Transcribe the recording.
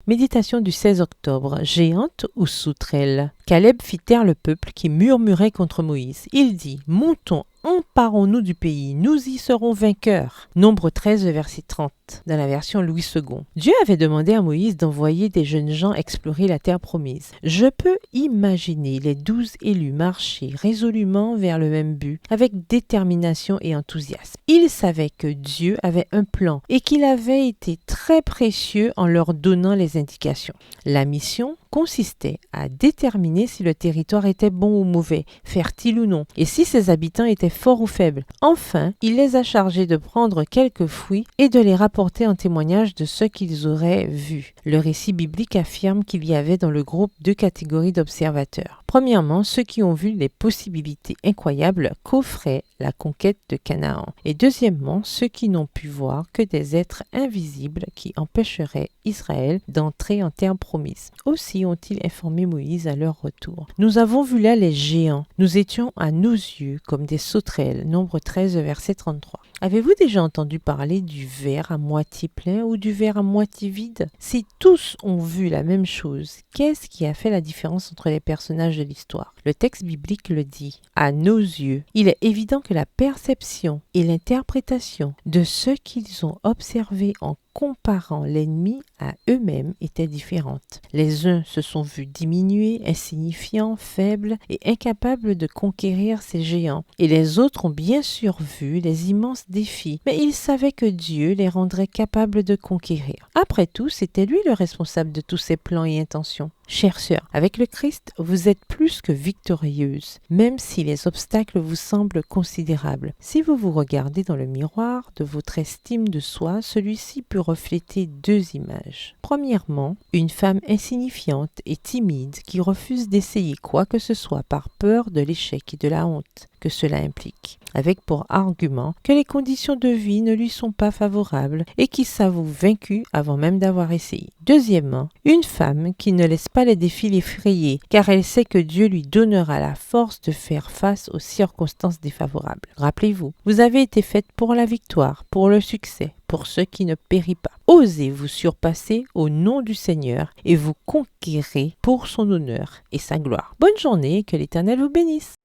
Méditation du 16 octobre. Géante ou sauterelle? Caleb fit taire le peuple qui murmurait contre Moïse. Il dit: Montons, emparons-nous du pays, nous y serons vainqueurs. Nombre 13, verset 30, dans la version Louis II. Dieu avait demandé à Moïse d'envoyer des jeunes gens explorer la terre promise. Je peux imaginer les 12 élus marcher résolument vers le même but, avec détermination et enthousiasme. Ils savaient que Dieu avait un plan et qu'il avait été très précieux en leur donnant les indications. La mission consistait à déterminer si le territoire était bon ou mauvais, fertile ou non, et si ses habitants étaient forts ou faibles. Enfin, il les a chargés de prendre quelques fruits et de les rapporter en témoignage de ce qu'ils auraient vu. Le récit biblique affirme qu'il y avait dans le groupe 2 catégories d'observateurs. Premièrement, ceux qui ont vu les possibilités incroyables qu'offrait la conquête de Canaan. Et deuxièmement, ceux qui n'ont pu voir que des êtres invisibles qui empêcheraient Israël d'entrer en terre promise. Aussi ont-ils informé Moïse à leur retour. Nous avons vu là les géants. Nous étions à nos yeux comme des sauterelles. Nombre 13, verset 33. Avez-vous déjà entendu parler du verre à moitié plein ou du verre à moitié vide? Si tous ont vu la même chose, qu'est-ce qui a fait la différence entre les personnages de l'histoire? Le texte biblique le dit. À nos yeux, il est évident que la perception et l'interprétation de ce qu'ils ont observé en comparant l'ennemi à eux-mêmes étaient différentes. Les uns se sont vus diminuer, insignifiants, faibles et incapables de conquérir ces géants. Et les autres ont bien sûr vu les immenses défis, mais ils savaient que Dieu les rendrait capables de conquérir. Après tout, c'était lui le responsable de tous ces plans et intentions. Chères sœurs, avec le Christ, vous êtes plus que victorieuses, même si les obstacles vous semblent considérables. Si vous vous regardez dans le miroir de votre estime de soi, celui-ci peut refléter deux images. Premièrement, une femme insignifiante et timide qui refuse d'essayer quoi que ce soit par peur de l'échec et de la honte que cela implique, avec pour argument que les conditions de vie ne lui sont pas favorables et qui s'avoue vaincue avant même d'avoir essayé. Deuxièmement, une femme qui ne laisse pas les défis l'effrayer car elle sait que Dieu lui donnera la force de faire face aux circonstances défavorables. Rappelez-vous, vous avez été faite pour la victoire, pour le succès, pour ce qui ne périt pas. Osez vous surpasser au nom du Seigneur et vous conquérez pour son honneur et sa gloire. Bonne journée et que l'Éternel vous bénisse.